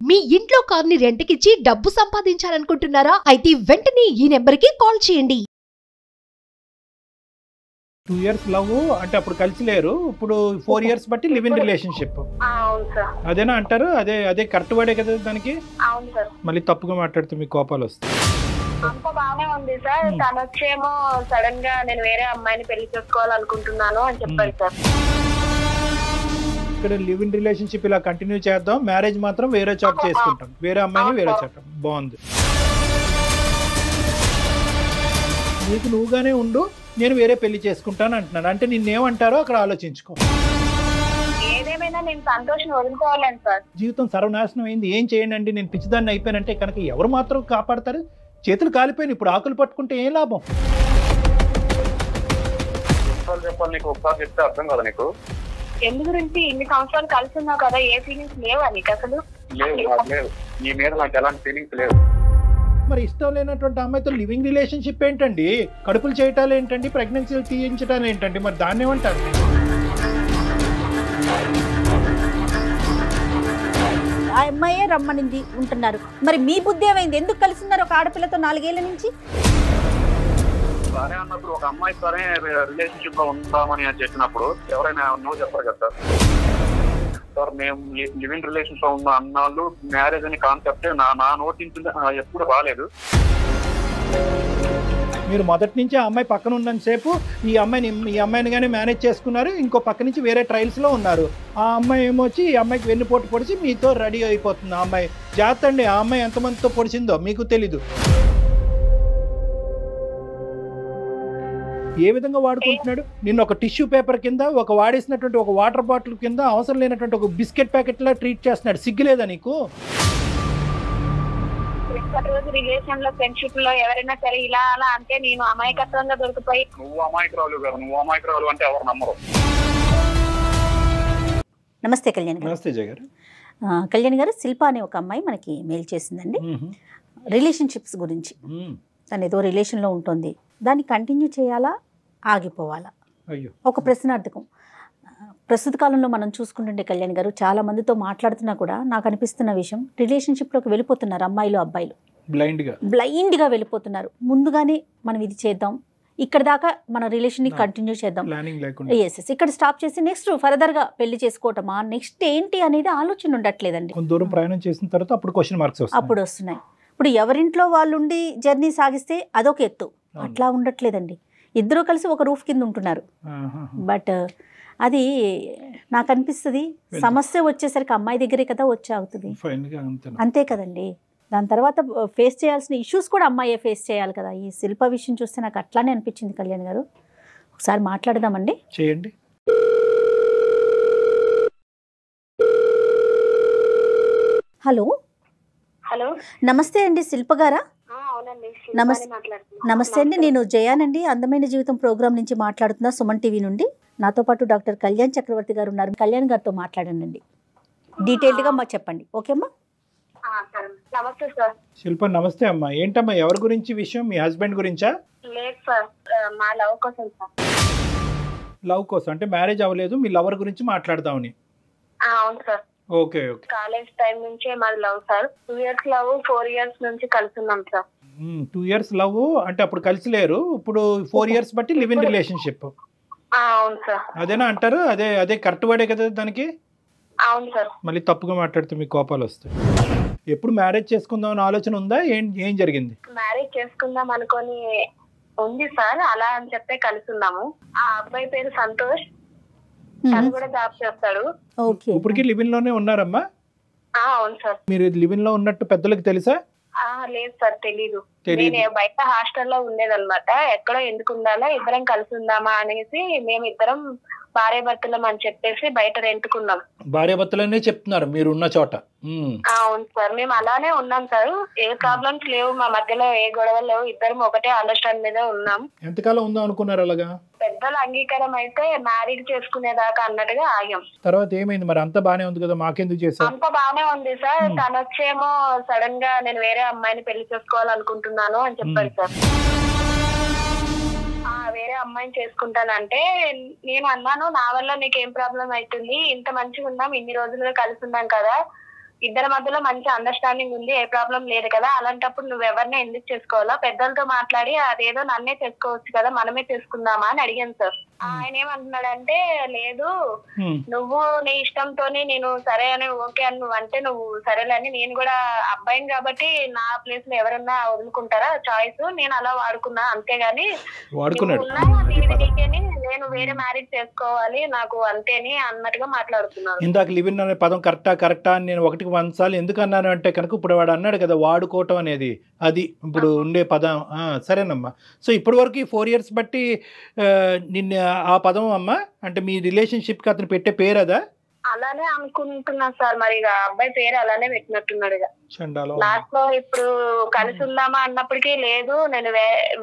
మీ ఇంట్లో కార్ని రెంట్కిచ్చి డబ్బు సంపాదించాలనుకుంటున్నారా? అయితే వెంటనే ఈ నెంబర్కి కాల్ చేయండి. 2 years లవ్ అంటే అప్పుడు కలిసి లేరు, ఇప్పుడు 4 years బట్టి లివ్ ఇన్ రిలేషన్షిప్. అవును సార్. అదేనా అంటారు? అదే అదే కరెక్ట్ వర్డే కదా దానికి? అవును సార్. మళ్ళీ తప్పుగా మాట్లాడితే మీకు కోపాలు వస్తాయి. అంత బాగానే ఉంది సార్. తను వచ్చేమో సడన్ గా నేను వేరే అమ్మాయిని పెళ్లి చేసుకోవాలనుకుంటున్నాను అని చెప్పారు సార్. ఇక్కడ లివ్ ఇన్ రిలేషన్షిప్ ఇలా కంటిన్యూ చేద్దాం, మ్యారేజ్ మాత్రం వేరే చోట చేసుకుంటాం, వేరే అమ్మాయిని వేరే చోట. బాగుంది. నీకు నువ్వుగానే ఉండు, నేను వేరే పెళ్లి చేసుకుంటాను అంటున్నాను. అంటే నిన్నేమంటారో అక్కడ ఆలోచించుకో. ఏదేమైనా నేను సంతోషం వదులుకోవాలని సార్. జీవితం సర్వనాశనం అయింది, ఏం చేయండి అండి, నేను పిచ్చిదాన్ని అయిపోయానంటే కనుక ఎవరు మాత్రం కాపాడతారు? చేతులు కాలిపోయిన ఇప్పుడు ఆకులు పట్టుకుంటే ఏం లాభం? చెప్పాలి నీకు ఒకసారి చెప్తే అర్థం కదా నీకు? ఎందు గురించి ఇన్ని సంవత్సరాలు కలిసి ఉన్నావు కదా, ఏ ఫీలింగ్స్ లేవా నీకు అసలు? లేవు, నీ మీద నాకు ఎలాంటి ఫీలింగ్స్ లేవు. మరి ఇష్టం లేనటువంటి అమ్మాయితో లివింగ్ రిలేషన్షిప్ ఏంటండి? కడుపులు చేయటాలు ఏంటండి? ప్రెగ్నెన్సీలు తీయించటాలు ఏంటండి? మరి దాన్ని ఏమంటారు? ఆ అమ్మాయే రమ్మనింది ఉంటున్నారు. మరి మీ బుద్ధి ఏమైంది? ఎందుకు కలిసి ఉన్నారు ఒక ఆడపిల్లతో 4 ఏళ్ల నుంచి? సరే అన్నప్పుడు ఒక అమ్మాయి సరే రిలేషన్షిప్ లో ఉంటామని చెప్పినప్పుడు ఎవరైనా నువ్వు చెప్పారు కదా సార్. మేము లివింగ్ రిలేషన్స్ లో ఉన్న అన్నాళ్ళు మ్యారేజ్ అనే కాన్సెప్ట్ నా నోటి ఎప్పుడు రాలేదు. మీరు మొదటి నుంచి ఆ అమ్మాయి పక్కన ఉన్నంతసేపు ఈ అమ్మాయిని కానీ మేనేజ్ చేసుకున్నారు, ఇంకో పక్క నుంచి వేరే ట్రయల్స్లో ఉన్నారు. ఆ అమ్మాయి ఏమొచ్చి ఈ అమ్మాయికి వెన్నుపోటు పొడిచి మీతో రెడీ అయిపోతుంది. ఆ అమ్మాయి జాగ్రత్త అండి, ఆ అమ్మాయి ఎంతమందితో పొడిచిందో మీకు తెలీదు. ఏ విధంగా వాడుకుంటున్నాడు నిన్ను? ఒక టిష్యూ పేపర్ కింద, ఒక వాడేసినటువంటి ఒక వాటర్ బాటిల్ కింద, అవసరం లేనటువంటి ఒక బిస్కెట్ ప్యాకెట్ లా ట్రీట్ చేస్తున్నాడు. సిగ్గులేదా నీకు? రోజు రిలేషన్ లో ఫ్రెండ్షిప్ లో ఎవరైనా సరే ఇలా అలా అంటే నేను అమాయకత్వంగా దొరికిపోయి. నువ్వు అమాయకురాలు అంటే ఎవరు నమ్మరు. నమస్తే కళ్యాణ్ గారు. నమస్తే జయ గారు. కళ్యాణ్ గారు, శిల్ప అనే ఒక అమ్మాయి మనకి మెయిల్ చేసిందండి రిలేషన్షిప్స్ గురించి. తను ఏదో రిలేషన్లో ఉంటుంది, దాన్ని కంటిన్యూ చేయాలా ఆగిపోవాలా? అయ్యో, ఒక ప్రశ్నార్థకం. ప్రస్తుత కాలంలో మనం చూసుకుంటుంటే కళ్యాణ్ గారు, చాలా మందితో మాట్లాడుతున్నా కూడా నాకు అనిపిస్తున్న విషయం, రిలేషన్షిప్లోకి వెళ్ళిపోతున్నారు అమ్మాయిలు అబ్బాయిలు, బ్లైండ్గా వెళ్ళిపోతున్నారు. ముందుగానే మనం ఇది చేద్దాం, ఇక్కడ దాకా మన రిలేషన్ని కంటిన్యూ చేద్దాం, ఎస్ ఇక్కడ స్టాప్ చేసి నెక్స్ట్ ఫర్దర్గా పెళ్లి చేసుకోవటమా, నెక్స్ట్ ఏంటి అనేది ఆలోచన ఉండట్లేదండి. దూరం ప్రయాణం చేసిన తర్వాత అప్పుడు క్వశ్చన్ మార్క్స్ అప్పుడు వస్తున్నాయి. ఇప్పుడు ఎవరింట్లో వాళ్ళు ఉండి జర్నీ సాగిస్తే అదొక ఎత్తు, అట్లా ఉండట్లేదండి. ఇద్దరు కలిసి ఒక రూఫ్ కింద ఉంటున్నారు. బట్ అది నాకు అనిపిస్తుంది, సమస్య వచ్చేసరికి అమ్మాయి దగ్గరే కదా వచ్చి అవుతుంది, అంతే కదండి. దాని తర్వాత ఫేస్ చేయాల్సిన ఇష్యూస్ కూడా అమ్మాయే ఫేస్ చేయాలి కదా. ఈ శిల్ప విషయం చూస్తే నాకు అట్లానే అనిపించింది కళ్యాణ్ గారు. ఒకసారి మాట్లాడదామండి. చేయండి. హలో హలో, నమస్తే అండి, శిల్ప గారా? నమస్తే అండి, నేను జయానండి, అందమైన జీవితం ప్రోగ్రామ్ నుంచి మాట్లాడుతున్నా, సుమన్ టీవీ నుండి. నాతో పాటు డాక్టర్ కళ్యాణ్ చక్రవర్తి గారు ఉన్నారు. కళ్యాణ్ గారితో మాట్లాడండి, డీటెయిల్డ్గా మాకు చెప్పండి. ఓకేమ్మా? నమస్తే సార్. శిల్ప నమస్తే అమ్మా. ఏంటమ్మా, ఎవరి గురించి విషయం? మీ హస్బెండ్ గురించా? లేదు సార్, మా లవ్ కోసం సార్. లవ్ కోసం అంటే మ్యారేజ్ అవ్వలేదు, మీ లవర్ గురించి మాట్లాడదామని? అవును sir. Okay okay. College time నుంచే మాది love sir. 2 years love, 4 years నుంచి కలిసి ఉన్నాం సార్. 2 years లవ్ అంటే అప్పుడు కలిసి లేరు, ఇప్పుడు 4 years బట్టి లివ్ ఇన్ రిలేషన్షిప్. అవును సార్. అదేనా అంటారు? అదే అదే కరెక్ట్ వర్డే కదా దానికి? అవును సార్. మళ్ళీ తప్పుగా మాట్లాడితే మీకు కోపాలు వస్తాయి. ఎప్పుడు మ్యారేజ్ చేసుకుందాం అని ఆలోచన ఉందా? ఏం జరిగింది? మ్యారేజ్ చేసుకుందాం అనుకొని ఉంది సార్, అలా అని చెప్పే కలిసి ఉన్నాము. ఆ అబ్బాయి పేరు సంతోష్, తను కూడా జాబ్ చేస్తాడు. ఇప్పటికి లివ్ ఇన్ లోనే ఉన్నారమ్మా? అవును సార్. మీరు లివ్ ఇన్ లో ఉన్నట్టు పెద్దలకు తెలుసా? లేదు సార్, తెలీదు. నేను బయట హాస్టల్లో ఉండేదన్నమాట. ఎక్కడో ఎందుకు ఉండాలా, ఇద్దరం కలిసి ఉందామా అనేసి మేమిద్దరం భార్యాభర్తలం అని చెప్పేసి బయట రెంట్కున్నాం. భార్యాభర్తలనే చెప్తున్నారు మీరు ఉన్న చోట? అవును సార్, మేము అలానే ఉన్నాం సార్. ఏ ప్రాబ్లమ్స్ లేవు మా మధ్యలో, ఏ గొడవలు లేవు, ఇద్దరం ఒకటే అండర్స్టాండ్ మీద ఉన్నాం. ఎంతకాలం ఉందాం అనుకున్నారు అలాగా? పెద్దల అంగీకారం అయితే మ్యారీడ్ చేసుకునేదాకా అన్నట్టుగా ఆగాం. తర్వాత ఏమైంది మరి? అంత బానే ఉంది కదా, మాకెందుకు చేశారు? అంత బానే ఉంది సార్. తను వచ్చేమో సడన్ గా నేను వేరే అమ్మాయిని పెళ్లి చేసుకోవాలనుకుంటున్నాను అని చెప్పారు సార్. వేరే అమ్మాయిని చేసుకుంటానంటే నేను అన్నాను, నా వల్ల నీకు ఏం ప్రాబ్లం అవుతుంది, ఇంత మంచిగా ఉన్నాం, ఇన్ని రోజులుగా కలిసి ఉన్నాం కదా, ఇద్దరి మధ్యలో మంచి అండర్స్టాండింగ్ ఉంది, ఏ ప్రాబ్లం లేదు కదా, అలాంటప్పుడు నువ్వు ఎవరిని ఎందుకు చేసుకోవాలా, పెద్దలతో మాట్లాడి అదేదో నన్నే చేసుకోవచ్చు కదా, మనమే చేసుకుందామా అని అడిగాను సార్. ఆయన ఏమంటున్నాడంటే లేదు నువ్వు నీ ఇష్టంతోనే నేను సరే అని ఓకే అని నువ్వు అంటే నువ్వు సరేలేని, నేను కూడా అబ్బాయిని కాబట్టి నా ప్లేస్ లో ఎవరన్నా వదులుకుంటారా చాయిస్, నేను అలా వాడుకున్నా అంతేగాని నీకేని నేను వేరే మ్యారేజ్ చేసుకోవాలి నాకు అంతేని అన్నట్టుగా మాట్లాడుతున్నాను. ఇందాక లివ్ ఇన్ అనే పదం కరెక్టా అని నేను 1-1 సార్లు ఎందుకు అన్నాను అంటే కనుక ఇప్పుడు వాడు అన్నాడు కదా వాడుకోవటం అనేది, అది ఇప్పుడు ఉండే పదం. సరేనమ్మా. సో ఇప్పటి వరకు ఈ 4 years బట్టి నిన్న ఆ పదం అమ్మా అంటే మీ రిలేషన్షిప్ కి అతను పెట్టే పేరు అదా? అలానే అనుకుంటున్నా సార్, మరి ఇక అబ్బాయి పేరు అలానే పెట్టినట్టున్నాడు. ఇక లాస్ట్ లో ఇప్పుడు కలిసి ఉందామా అన్నప్పటికీ లేదు నేను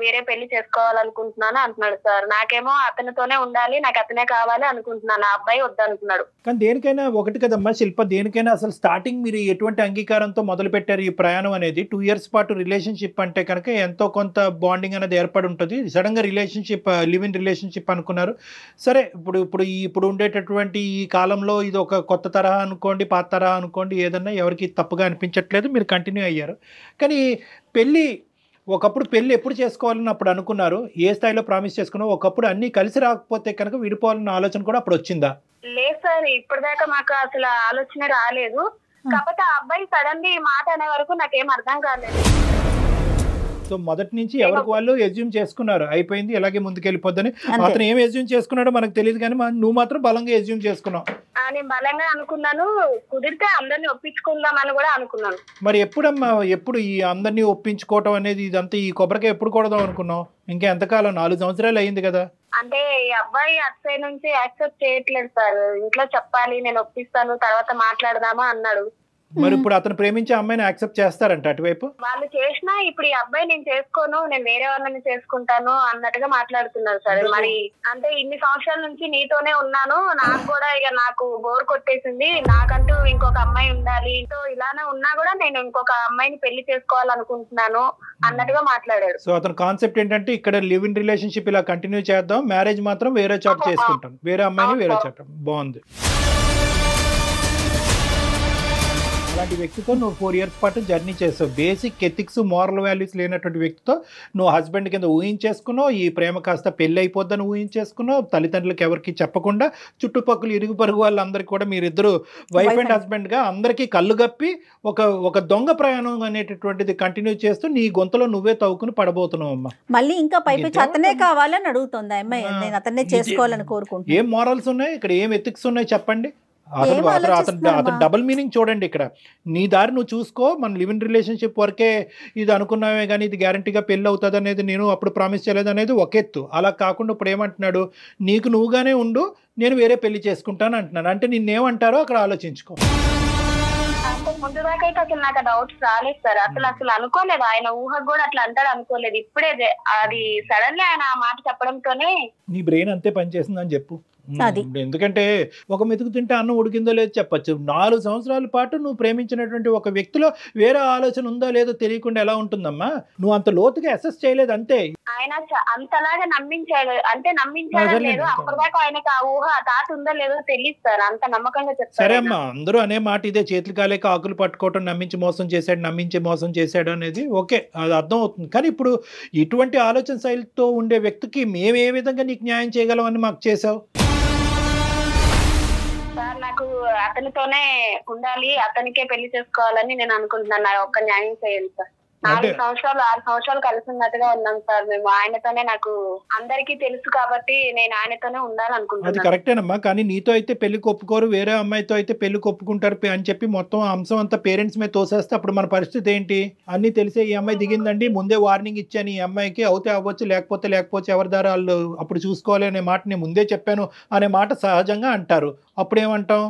వేరే పెళ్లి చేసుకోవాలనుకుంటున్నాను అంటున్నాడు సార్. నాకేమో అతనితోనే ఉండాలి, నాకు అతనే కావాలి అనుకుంటున్నాను, ఆ అబ్బాయి వద్దంటున్నాడు. కానీ దేనికైనా ఒకటి కదమ్మా శిల్ప, దేనికైనా అసలు స్టార్టింగ్ మీరు ఎటువంటి అంగీకారంతో మొదలు పెట్టారు ఈ ప్రయాణం అనేది? 2 years పాటు రిలేషన్షిప్ అంటే కనుక ఎంతో కొంత బాండింగ్ అనేది ఏర్పడి ఉంటుంది. సడన్ గా రిలేషన్షిప్ లివ్ ఇన్ రిలేషన్షిప్ అనుకున్నారు. సరే ఇప్పుడు ఉండేటటువంటి ఈ కాలంలో ఇది ఒక కొత్త తరహా అనుకోండి, పాత తరహా అనుకోండి, ఏదన్నా ఎవరికి తప్పుగా అనిపించట్లేదు, మీరు కంటిన్యూ అయ్యారు. కానీ ఒకప్పుడు పెళ్ళి ఎప్పుడు చేసుకోవాలని అప్పుడు అనుకున్నారు, ఏ స్థాయిలో ప్రామిస్ చేసుకున్నావు? ఒకప్పుడు అన్ని కలిసి రాకపోతే కనుక విడిపోవాలన్న ఆలోచన కూడా అప్పుడు వచ్చిందా? లేదు సార్, ఇప్పటిదాకా మాకు అసలు ఆలోచన రాలేదు. కాకపోతే ఆ అబ్బాయి సడన్ గా ఈ మాట అనే వరకు నాకేం అర్థం కాలేదు. సో మొదటి నుంచి ఎవరికి వాళ్ళు ఎజ్యూమ్ చేసుకున్నారు, అయిపోయింది ఇలాగే ముందుకెళ్ళిపోద్దని. అతను ఏం ఎజ్యూమ్ చేసుకున్నాడో మనకు తెలియదు, కానీ నువ్వు మాత్రం బలంగా ఎజ్యూమ్ చేసుకున్నావు. నేను బలంగా అనుకున్నాను, కుదిరితే అందరినీ ఒప్పించుకుందామని కూడా అనుకున్నాను. మరి ఎప్పుడు ఈ అందరినీ ఒప్పించుకోవటం అనేది ఇదంతా ఈ కొబ్బరికాయ ఎప్పుడు కొడదాం అనుకున్నావు? ఇంకా ఎంతకాలం? 4 సంవత్సరాలు అయింది కదా. అంటే ఈ అబ్బాయి అటు నుంచి యాక్సెప్ట్ చేయట్లేదు సార్. ఇంట్లో చెప్పాలి, నేను ఒప్పిస్తాను, తర్వాత మాట్లాడదామా అన్నాడు. మరి ఇప్పుడు అతను ప్రేమించే అమ్మాయిని యాక్సెప్ట్ చేస్తారంట అటువైపు? వాళ్ళు చేసినా ఇప్పుడు ఈ అబ్బాయి నేను చేసుకోను, నేను వేరే వాళ్ళని చేసుకుంటాను అన్నట్టుగా మాట్లాడుతున్నారు సార్. మరి అంటే ఇన్ని సంవత్సరాల నుంచి నీతోనే ఉన్నాను, నాకు కూడా ఇక నాకు బోర్ కొట్టేసింది, నాకంటూ ఇంకొక అమ్మాయి ఉండాలి, ఇలానే ఉన్నా కూడా నేను ఇంకొక అమ్మాయిని పెళ్లి చేసుకోవాలనుకుంటున్నాను అన్నట్టుగా మాట్లాడాడు. సో అతని కాన్సెప్ట్ ఏంటంటే ఇక్కడ లివ్ ఇన్ రిలేషన్షిప్ ఇలా కంటిన్యూ చేద్దాం, మ్యారేజ్ మాత్రం వేరే చోట చేసుకుంటాను, వేరే అమ్మాయిని వేరే చోట. బాగుంది. అలాంటి వ్యక్తితో నువ్వు 4 years పాటు జర్నీ చేసావు. బేసిక్ ఎథిక్స్ మోరల్ వాల్యూస్ లేనటువంటి వ్యక్తితో నువ్వు హస్బెండ్ కింద ఊహించేసుకున్నావు. ఈ ప్రేమ కాస్త పెళ్ళి అయిపోద్దని ఊహించేసుకున్నావు. తల్లిదండ్రులకు ఎవరికి చెప్పకుండా చుట్టుపక్కల ఇరుగు పరుగు వాళ్ళందరికీ కూడా మీరిద్దరు వైఫ్ అండ్ హస్బెండ్గా అందరికీ కళ్ళు గప్పి ఒక దొంగ ప్రయాణం అనేటటువంటిది కంటిన్యూ చేస్తూ నీ గొంతులో నువ్వే తవ్వుకుని పడబోతున్నావు అమ్మా. మళ్ళీ ఇంకా పైపచ్చి అతనే కావాలని అడుగుతుంది అమ్మాయి, నేను అతన్నే చేసుకోవాలని కోరుకుంటున్నాను. ఏం మోరల్స్ ఉన్నాయి ఇక్కడ, ఏం ఎథిక్స్ ఉన్నాయి చెప్పండి. అతను డబుల్ మీనింగ్ చూడండి ఇక్కడ. నీ దారి నువ్వు చూసుకో, మన లివ్ ఇన్ రిలేషన్షిప్ వరకే ఇది అనుకున్నామే కానీ ఇది గ్యారంటీగా పెళ్ళి అవుతుంది అనేది నేను అప్పుడు ప్రామిస్ చేయలేదు అనేది ఒక ఎత్తు. అలా కాకుండా ఇప్పుడు ఏమంటున్నాడు, నీకు నువ్వుగానే ఉండు, నేను వేరే పెళ్లి చేసుకుంటాను అంటున్నాను. అంటే నిన్నేమంటారో అక్కడ ఆలోచించుకో. ముందు దాకా అయితే అసలు నాకు డౌట్స్ రాలేదు సార్. అసలు అనుకోలేదు, ఆయన ఊహకు కూడా అట్లా అంటాడు అనుకోలేదు. ఇప్పుడే అది సడన్లీ ఆయన ఆ మాట చెప్పడంతోనే నీ బ్రెయిన్ అంతే పనిచేస్తుందని చెప్పు. ఎందుకంటే ఒక మెతుకు తింటే అన్నం ఉడికిందో లేదో చెప్పచ్చు. 4 సంవత్సరాల పాటు నువ్వు ప్రేమించినటువంటి ఒక వ్యక్తిలో వేరే ఆలోచన ఉందో లేదో తెలియకుండా ఎలా ఉంటుందమ్మా? నువ్వు అంత లోతుగా అసెస్ చేయలేదు అంతే. ఆయన అంతలాగా నమ్మించాడు, అంటే నమ్మించాడు లేదు, అప్పటిదాకా ఆయనకు ఆ ఊహ తాత ఉందో లేదో తెలియదు సార్, అంత నమ్మకంగా చెప్తారు. సరే అమ్మా, అందరూ అనే మాట ఇదే, చేతులు కాలేక ఆకులు పట్టుకోవటం, నమ్మించి మోసం చేశాడు అనేది ఓకే, అది అర్థం అవుతుంది. కానీ ఇప్పుడు ఇటువంటి ఆలోచన శైలితో ఉండే వ్యక్తికి మేము ఏ విధంగా నీకు న్యాయం చేయగలం అని మాకు చేసావు సార్? నాకు అతనితోనే ఉండాలి, అతనికే పెళ్లి చేసుకోవాలని నేను అనుకుంటున్నాను. నాకు ఒక్క న్యాయం చేయండి సార్. 6 సంవత్సరాలు కలిసి ఉన్నట్టుగా ఉన్నాం సార్ మేము. ఆయనతోనే నాకు అందరికీ తెలుసు కాబట్టి నేను ఆయనతోనే ఉండాలనుకుంటున్నాను. అది కరెక్టేనమ్మా, కానీ నీతో అయితే పెళ్లి ఒప్పుకోరు, వేరే అమ్మాయితో అయితే పెళ్లి ఒప్పుకుంటారు అని చెప్పి మొత్తం అంశం అంతా పేరెంట్స్ మీద తోసేస్తే అప్పుడు మన పరిస్థితి ఏంటి? అన్ని తెలిసే ఈ అమ్మాయి దిగిందండి, ముందే వార్నింగ్ ఇచ్చాను, ఈ అమ్మాయికి అవుతే అవ్వచ్చు, లేకపోతే ఎవరి దారి వాళ్ళు అప్పుడు చూసుకోవాలి అనే మాట నేను ముందే చెప్పాను అనే మాట సహజంగా అంటారు. అప్పుడేమంటాం?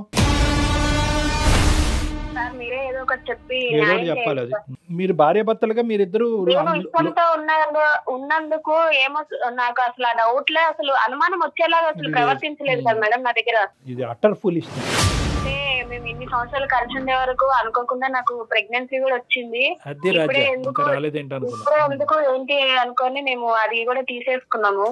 మీరే ఏదో ఒకటి చెప్పి చెప్పాలి. అది మీరు భార్యాభర్తలుగా మీరిద్దరు ఉన్నందుకు ఏమో నాకు అసలు ఆ డౌట్లే, అసలు అనుమానం వచ్చేలాగా అసలు ప్రవర్తించలేదు కదా మేడం నా దగ్గర. ఇది అటర్ ఫూలిష్. అంటే మేము ఇన్ని సంవత్సరాలు కలిసి ఉండే వరకు అనుకోకుండా నాకు ప్రెగ్నెన్సీ కూడా వచ్చింది. ఎందుకు ఏంటి అనుకొని మేము అది కూడా తీసేసుకున్నాము.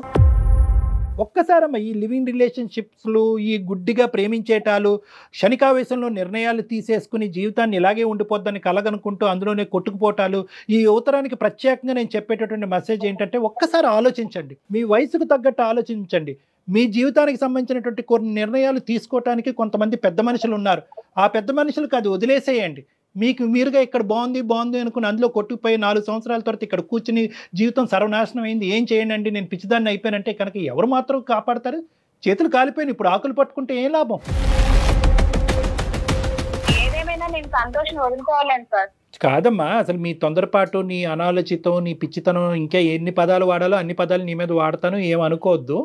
ఒక్కసారమ్మా ఈ లివింగ్ రిలేషన్షిప్స్లు, ఈ గుడ్డిగా ప్రేమించేటాలు, క్షణికావేశంలో నిర్ణయాలు తీసేసుకుని జీవితాన్ని ఇలాగే ఉండిపోద్దని కలగనుకుంటూ అందులోనే కొట్టుకుపోవటాలు, ఈ యువతరానికి ప్రత్యేకంగా నేను చెప్పేటటువంటి మెసేజ్ ఏంటంటే ఒక్కసారి ఆలోచించండి, మీ వయసుకు తగ్గట్టు ఆలోచించండి. మీ జీవితానికి సంబంధించినటువంటి కొన్ని నిర్ణయాలు తీసుకోవటానికి కొంతమంది పెద్ద మనుషులు ఉన్నారు. ఆ పెద్ద మనుషులకు అది వదిలేసేయండి. మీకు మీరుగా ఇక్కడ బాగుంది అనుకుని అందులో కొట్టుకుపోయి 4 సంవత్సరాల తర్వాత ఇక్కడ కూర్చుని జీవితం సర్వనాశనం అయింది, ఏం చేయండి నేను పిచ్చిదాన్ని అయిపోయానంటే కనుక ఎవరు మాత్రం కాపాడతారు? చేతులు కాలిపోయిన ఇప్పుడు ఆకులు పట్టుకుంటే ఏం లాభం? ఏదేమైనా నేను సంతోషం వదులుకోవాలని సార్. కాదమ్మా, అసలు మీ తొందరపాటు, నీ అనాలోచితం, నీ పిచ్చితనం, ఇంకా ఎన్ని పదాలు వాడాలో అన్ని పదాలు నీ మీద వాడతాను, ఏమనుకోవద్దు.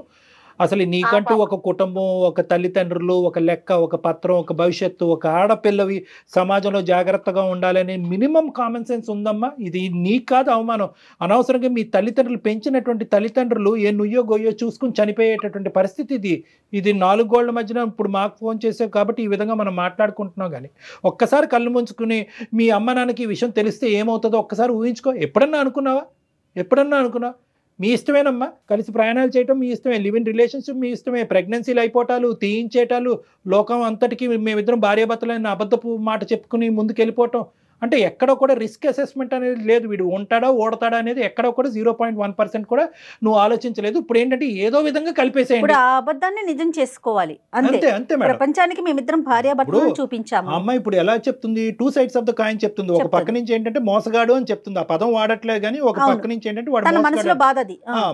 అసలు నీకంటూ ఒక కుటుంబం, ఒక తల్లిదండ్రులు, ఒక లెక్క, ఒక పత్రం, ఒక భవిష్యత్తు, ఒక ఆడపిల్లవి సమాజంలో జాగ్రత్తగా ఉండాలనే మినిమం కామన్ సెన్స్ ఉందమ్మా. ఇది నీకు కాదు అవమానం. అనవసరంగా మీ తల్లిదండ్రులు పెంచినటువంటి తల్లిదండ్రులు ఏ నుయ్యో గొయ్యో చూసుకుని చనిపోయేటటువంటి పరిస్థితి ఇది. ఇది 4 గోళ్ల మధ్యన ఇప్పుడు మాకు ఫోన్ చేసావు కాబట్టి ఈ విధంగా మనం మాట్లాడుకుంటున్నాం. కానీ ఒక్కసారి కళ్ళు ముంచుకుని మీ అమ్మ నాన్నకి ఈ విషయం తెలిస్తే ఏమవుతుందో ఒక్కసారి ఊహించుకో. ఎప్పుడన్నా అనుకున్నావా? మీ ఇష్టమేనమ్మా, కలిసి ప్రయాణాలు చేయటం మీ ఇష్టమే, లివ్ ఇన్ రిలేషన్షిప్ మీ ఇష్టమే, ప్రెగ్నెన్సీలు అయిపోవటాలు, తీయించేటాలు, లోకం అంతటికి మేమిద్దరం భార్యాభర్తలైన అబద్ధపు మాట చెప్పుకుని ముందుకు వెళ్ళిపోవటం అంటే ఎక్కడో కూడా రిస్క్ అసెస్మెంట్ అనేది లేదు. వీడు ఉంటాడా ఓడతాడా అనేది ఎక్కడో కూడా 0.1% కూడా నువ్వు ఆలోచించలేదు. ఇప్పుడు ఏంటంటే ఏదో విధంగా కలిపేసేయండి. ఆ అబద్ధాన్ని నిజం చేసుకోవాలి అంతే. ప్రపంచానికి మేమిద్దరం భార్యాభర్తలను చూపించాము. అమ్మాయి ఇప్పుడు ఎలా చెప్తుంది? 2 sides ఆఫ్ ద కాయిన్ చెప్తుంది. ఒక పక్క నుంచి ఏంటంటే మోసగాడు అని చెప్తుంది, ఆ పదం వాడట్లేదు కానీ ఒక పక్క నుంచి ఏంటంటే వాడు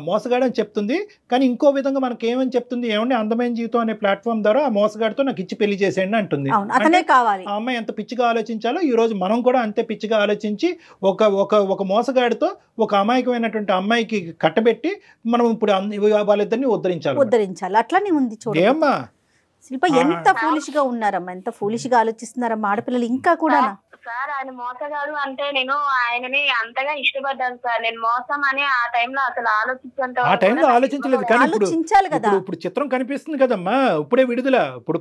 మోసగాడు అని చెప్తుంది. కానీ ఇంకో విధంగా మనకి ఏమని చెప్తుంది, ఏమంటే అందమైన జీవితం అనే ప్లాట్ఫామ్ ద్వారా ఆ మోసగాడితో నాకు ఇచ్చి పెళ్లి చేసేయండి అంటుంది. అతనే కావాలి. ఆ అమ్మాయి ఎంత పిచ్చిగా ఆలోచించాలో ఈ రోజు మనం కూడా అంతే పిచ్చిగా ఆలోచించి ఒక మోసగాడితో ఒక అమాయకమైనటువంటి అమ్మాయికి కట్టబెట్టి మనం ఇప్పుడు వాళ్ళిద్దరిని ఉద్ధరించాలి. అట్లానే ఉంది చూడమ్మా. శిల్ప ఎంత ఫూలిష్ గా ఉన్నారమ్మా, ఎంత ఫూలిష్ గా ఆలోచిస్తున్నారమ్మా ఆడపిల్లలు ఇంకా కూడా. సార్ ఆయన మోసగాడు అంటే నేను ఆయనని అంతగా ఇష్టపడ్డాను సార్. నేను మోసం అని ఆ టైంలో అసలు ఆలోచించలేదు. కానీ ఇప్పుడు చిత్రం కనిపిస్తుంది కదమ్మా, ఇప్పుడే విడుదల, ఇప్పుడు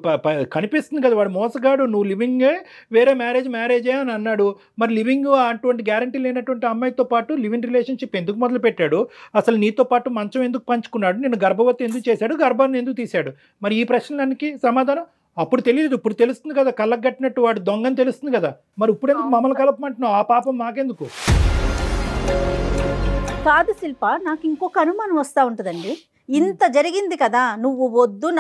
కనిపిస్తుంది కదా వాడు మోసగాడు, నువ్వు లివింగే వేరే మ్యారేజే అని అన్నాడు. మరి లివింగ్ అటువంటి గ్యారంటీ లేనటువంటి అమ్మాయితో పాటు లివ్ ఇన్ రిలేషన్షిప్ ఎందుకు మొదలు పెట్టాడు? అసలు నీతో పాటు మంచం ఎందుకు పంచుకున్నాడు? నేను గర్భవతి ఎందుకు చేశాడు? గర్భాన్ని ఎందుకు తీశాడు? మరి ఈ ప్రశ్నలకి సమాధానం అప్పుడు తెలియదు, ఇప్పుడు తెలుస్తుంది కదా. కళ్ళకు కట్టినట్టు వాడు దొంగని తెలుస్తుంది కదా. మరి ఇప్పుడు ఎందుకు మమ్మల్ని కలపమంటున్నావు? ఆ పాపం మాకెందుకు? కాదు శిల్ప, నాకు ఇంకొక అనుమానం వస్తూ ఉంటుందండి. ఇంత జరిగింది కదా, నువ్వు వద్దు,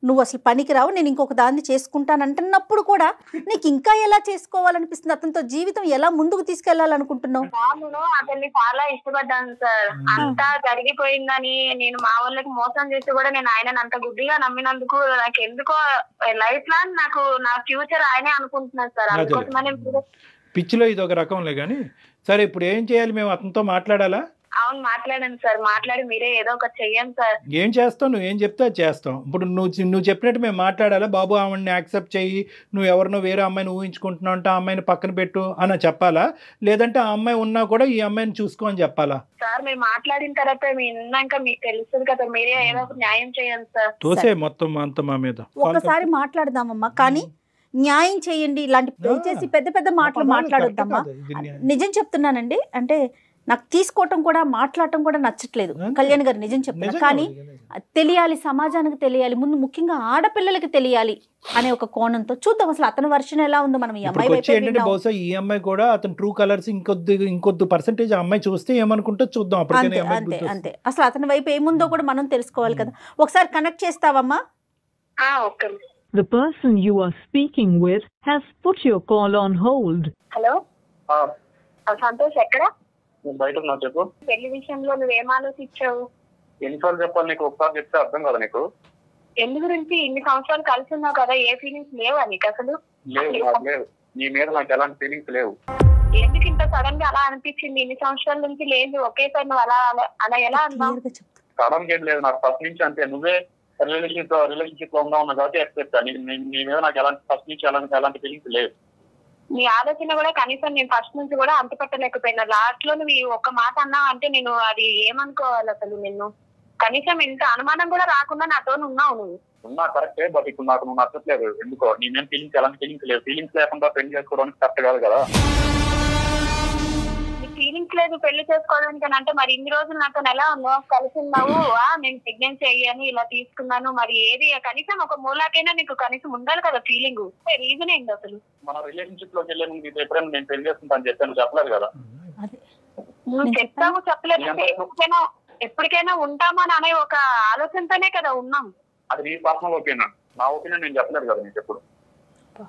నువ్వు అసలు పనికిరావు, నేను ఇంకొక దాన్ని చేసుకుంటాను అంటున్నప్పుడు కూడా నీకు ఇంకా ఎలా చేసుకోవాలనిపిస్తుంది? అతనితో జీవితం ఎలా ముందుకు తీసుకెళ్లాలనుకుంటున్నావు? అతన్ని చాలా ఇష్టపడ్డాను సార్. అంతా జరిగిపోయిందని నేను మా వాళ్ళకి మోసం చేసి కూడా నేను ఆయనను అంత గుడ్డిగా నమ్మినందుకు నాకు ఎందుకో లైఫ్ లాంగ్ నా ఫ్యూచర్ ఆయనే అనుకుంటున్నాను సార్. అందుకోసమనే పిచ్చిలో ఇది ఒక రకంలే. కానీ సరే, ఇప్పుడు ఏం చేయాలి? మేము అతనితో మాట్లాడాలా? అవును, మాట్లాడండి సార్. మాట్లాడి మీరే ఏదో ఒకటి చెయ్యండి సార్. ఏం చేస్తావు? నువ్వు ఏం చెప్తే అది చేస్తాం. ఇప్పుడు నువ్వు చెప్పినట్టు మేము మాట్లాడాలా? బాబు ఆమెని యాక్సెప్ట్ చెయ్యి, నువ్వు ఎవరినో వేరే అమ్మాయిని ఊహించుకుంటున్నావు అంటే ఆ అమ్మాయిని పక్కన పెట్టు అని చెప్పాలా? లేదంటే ఆ అమ్మాయి ఉన్నా కూడా ఈ అమ్మాయిని చూసుకో అని చెప్పాలా? సార్ మీరు మాట్లాడిన తర్వాత విన్నాక మీకు తెలుస్తుంది కదా, మీరే ఏదో ఒక న్యాయం చేయండి సార్. తోసే మొత్తం అంత మా మీద. ఒకసారి మాట్లాడదామమ్మా, కానీ న్యాయం చేయండి. ఇలాంటి దయచేసి పెద్ద పెద్ద మాటలు మాట్లాడొద్దమ్మా. నిజం చెప్తున్నానండి. అంటే నాకు తీసుకోవటం కూడా మాట్లాడటం కూడా నచ్చట్లేదు కళ్యాణ్ గారు, నిజం చెప్తున్నా. కానీ తెలియాలి, సమాజానికి తెలియాలి, ముందు ముఖ్యంగా ఆడపిల్లలకి తెలియాలి అనే ఒక కోణంతో చూద్దాం అసలు అతని వర్షన్ ఎలా ఉందో. మనం ఈ అమ్మాయి బహుశా ఈ అమ్మాయి కూడా అతను ట్రూ కలర్స్ ఇంకొద్ది పర్సెంటేజ్ అమ్మాయి చూస్తే ఏమనుకుంటో చూద్దాం. అంతే, అసలు అతని వైపు ఏముందో కూడా మనం తెలుసుకోవాలి కదా. ఒకసారి కనెక్ట్ చేస్తావమ్మా? Okay. The person you are speaking with has put your call on hold. Hello Santosh, ఎక్కడ? బయట ఉన్నా. చెప్పు. పెళ్లి విషయంలో నువ్వేం ఆలోచించావు? ఎన్నిసార్లు చెప్పాలి నీకు? ఒకసారి చెప్తే అర్థం కదా నీకు? ఎందు గురించి? ఇన్ని సంవత్సరాలు కలిసి ఉన్నావు కదా, ఏ ఫీలింగ్స్ లేవా నీకు అసలు? లేవు. నీ మీద నాకు ఎలాంటి ఫీలింగ్స్ లేవు. ఎందుకు ఇంత సడన్ గా అలా అనిపించింది? ఇన్ని సంవత్సరాల నుంచి లేదు, ఒకేసారి నువ్వు అలా ఎలా అన్నావు? సడన్ గా ఏం లేదు, నాకు ఫస్ట్ నుంచి అంతే. నువ్వే రిలేషన్షిప్ లో ఉన్నావు కాబట్టి ఎక్స్పెక్ట్. నీ మీద నాకు ఫస్ట్ నుంచి ఎలాంటి ఫీలింగ్స్ లేవు. నీ ఆలోచన కూడా కనీసం నేను ఫస్ట్ నుంచి కూడా అంత పట్టలేకపోయినా. లాస్ట్ లో నువ్వు ఒక్క మాట అన్నావు అంటే నేను అది ఏమనుకోవాలి అసలు? నిన్ను కనీసం ఇంత అనుమానం కూడా రాకుండా నాతో ఉన్నావు. నువ్వు ఉన్నా కరెక్టే, బట్ ఇప్పుడు నాకు నువ్వు నచ్చట్లేదు. ఎందుకో నీ మీద ఫీలింగ్స్ ఎలాంటి ఫీలింగ్స్ లేవు. ఫీలింగ్స్ లేకుండా పెళ్లి చేసుకోవడానికి కరెక్ట్ కాదు కదా. నీ ఫీలింగ్ ఇంట్రెస్ట్ లేదు పెళ్లి చేసుకోవడానికి అని అంటే మరి ఇన్ని రోజులు నాతో ఎలా ఉన్నావు, కలిసి ఉన్నావు, నేను ప్రెగ్నెన్సీ అయ్యాను ఇలా తీసుకున్నాను, మరి ఏది కనీసం ఒక మూలాకైనా నీకు కనీసం ఉండాలి కదా ఫీలింగ్, రీజన్ ఏంటి అసలు? మన రిలేషన్షిప్ లోకి వెళ్ళే ముందు ఎప్పుడైనా నేను పెళ్లి చేసుకుంటాను చెప్పాను, చెప్పలేదు కదా. నువ్వు చెప్తావు చెప్పలేదు, ఎప్పటికైనా ఉంటామని అనే ఒక ఆలోచనతోనే కదా ఉన్నాం. అది నీ పర్సనల్ ఒపీనియన్, నా ఒపీనియన్ నేను చెప్పలేదు కదా నీకు ఎప్పుడు.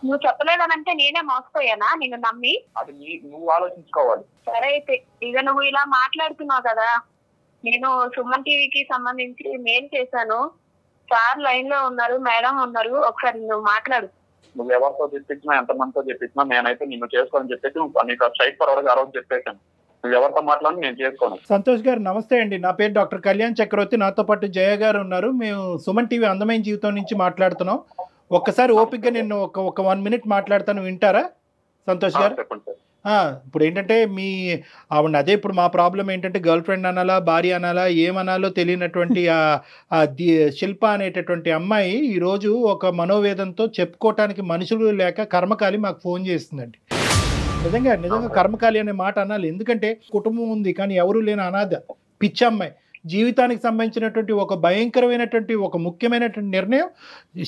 నువ్వు చెప్పలేదనంటే నేనే మోసపోయానా నిన్ను నమ్మి? అది నువ్వు ఆలోచించుకోవాలి. సరే అయితే ఇక నువ్వు ఇలా మాట్లాడుతున్నావు కదా, నేను సుమన్ టీవీకి సంబంధించి మెయిల్ చేశాను, సార్ లైన్ లో ఉన్నారు, మేడం ఉన్నారు, ఒకసారి నువ్వు మాట్లాడు. నువ్వు ఎవరితో చెప్పించినా ఎంతమందితో చెప్పించినా నేనైతే నిన్ను చేసుకోవాలని చెప్పేసి నీకు స్ట్రైట్ ఫార్వర్డ్ ఆ రోజు చెప్పేశాను. నువ్వు ఎవరితో మాట్లాడి నేను చేసుకోను. సంతోష్ గారు నమస్తే అండి, నా పేరు డాక్టర్ కళ్యాణ్ చక్రవర్తి, నాతో పాటు జయ గారు ఉన్నారు. మేము సుమన్ టీవీ అందమైన జీవితం నుంచి మాట్లాడుతున్నాం. ఒక్కసారి ఓపిక్గా నేను ఒక 1 minute మాట్లాడతాను, వింటారా సంతోష్ గారు? చెప్పండి సార్. ఇప్పుడు ఏంటంటే ఆవిడ అదే ఇప్పుడు మా ప్రాబ్లం ఏంటంటే గర్ల్ ఫ్రెండ్ అనాలా భార్య అనాలా ఏమనాలో తెలియనటువంటి శిల్ప అనేటటువంటి అమ్మాయి ఈరోజు ఒక మనోవేదంతో చెప్పుకోవటానికి మనుషులు లేక కర్మకాలి మాకు ఫోన్ చేస్తుందండి. నిజంగా కర్మకాలి అనే మాట అనాలి, ఎందుకంటే కుటుంబం ఉంది కానీ ఎవరూ లేని అనాథ పిచ్చమ్మాయి. జీవితానికి సంబంధించినటువంటి ఒక భయంకరమైనటువంటి ఒక ముఖ్యమైనటువంటి నిర్ణయం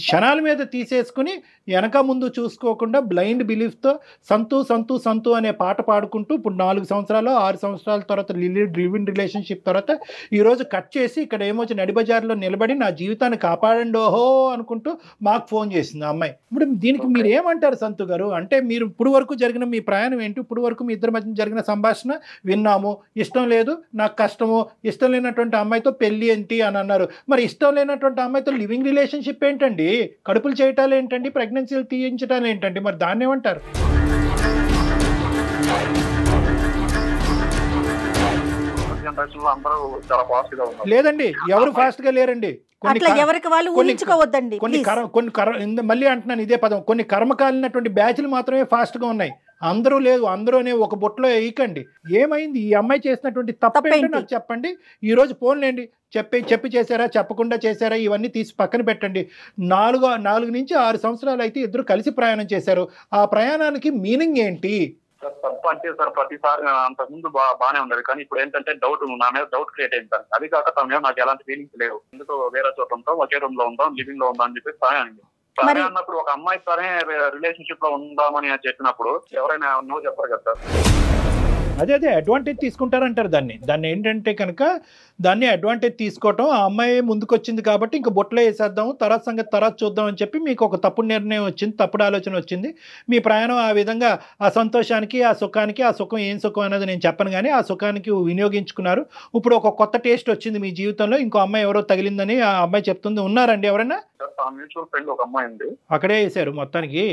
క్షణాల మీద తీసేసుకుని వెనక ముందు చూసుకోకుండా బ్లైండ్ బిలీఫ్తో సంతు సంతు సంతు అనే పాట పాడుకుంటూ ఇప్పుడు 4 సంవత్సరాలు 6 సంవత్సరాల తర్వాత లివింగ్ రిలేషన్షిప్ తర్వాత ఈరోజు కట్ చేసి ఇక్కడ ఏమొచ్చి నడిబజార్లో నిలబడి నా జీవితాన్ని కాపాడండి ఓహో అనుకుంటూ మాకు ఫోన్ చేసింది ఆ అమ్మాయి. ఇప్పుడు దీనికి మీరు ఏమంటారు సంతు గారు? అంటే మీరు ఇప్పుడు వరకు జరిగిన మీ ప్రయాణం ఏంటి? ఇప్పుడు వరకు మీ ఇద్దరి మధ్య జరిగిన సంభాషణ విన్నాము, ఇష్టం లేదు నాకు కష్టము, ఇష్టం లేనటువంటి అమ్మాయితో పెళ్లి ఏంటి అని అన్నారు. మరి ఇష్టం లేనటువంటి అమ్మాయితో లివింగ్ రిలేషన్షిప్ ఏంటండి? కడుపులు చేయటాలు ఏంటండి? ప్రెగ్నెన్సీలు తీయించటాలు ఏంటండి? మరి దాన్ని ఏమంటారు? లేదండి, ఎవరు ఫాస్ట్ గా లేరండి. మళ్ళీ అంటున్నాను ఇదే పదం, కొన్ని కర్మకాలినటువంటి బ్యాచ్లు మాత్రమే ఫాస్ట్ గా ఉన్నాయి, అందరూ లేదు. అందరూ అనే ఒక బొట్లో వేయకండి. ఏమైంది ఈ అమ్మాయి చేసినటువంటి తప్పేంటో నాకు చెప్పండి. ఈ రోజు ఫోన్లేండి, చెప్పి చేశారా చెప్పకుండా చేశారా ఇవన్నీ తీసి పక్కన పెట్టండి. 4 నుంచి 6 సంవత్సరాలు అయితే ఇద్దరు కలిసి ప్రయాణం చేశారు. ఆ ప్రయాణానికి మీనింగ్ ఏంటి? తప్పు అంటే సార్ ప్రతిసారి అంతకు ముందు బాగానే ఉండదు, కానీ ఇప్పుడు ఏంటంటే డౌట్, నా మీద డౌట్ క్రియేట్ అయింది సార్. అది కాక తన మీద నాకు ఎలాంటి ఫీలింగ్స్ లేవు. ఎందుకు వేరే చోట ఉంటాం, ఒకే రూమ్ లో ఉంటాం, లివింగ్ లో ఉంటాం అని చెప్పి సరే అండి. సరే అన్నప్పుడు ఒక అమ్మాయి సరే రిలేషన్షిప్ లో ఉందామని చెప్పినప్పుడు ఎవరైనా నో చెప్పరు కదా సార్. అదే అడ్వాంటేజ్ తీసుకుంటారంటారు దాన్ని ఏంటంటే కనుక దాన్ని అడ్వాంటేజ్ తీసుకోవటం. ఆ అమ్మాయి ముందుకు వచ్చింది కాబట్టి ఇంకా బొట్లో వేసేద్దాం, తర్వాత సంగతి తర్వాత చూద్దాం అని చెప్పి మీకు ఒక తప్పుడు నిర్ణయం వచ్చింది, తప్పుడు ఆలోచన వచ్చింది. మీ ప్రయాణం ఆ విధంగా ఆ సంతోషానికి ఆ సుఖానికి, ఆ సుఖం ఏం సుఖం అనేది నేను చెప్పను కానీ ఆ సుఖానికి వినియోగించుకున్నారు. ఇప్పుడు ఒక కొత్త టేస్ట్ వచ్చింది మీ జీవితంలో, ఇంకో అమ్మాయి ఎవరో తగిలిందని ఆ అమ్మాయి చెప్తుంది. ఉన్నారండి ఎవరైనా? మ్యూచువల్ ఫ్రెండ్ ఒక అమ్మాయి ఉంది, అక్కడే వేసారు మొత్తానికి.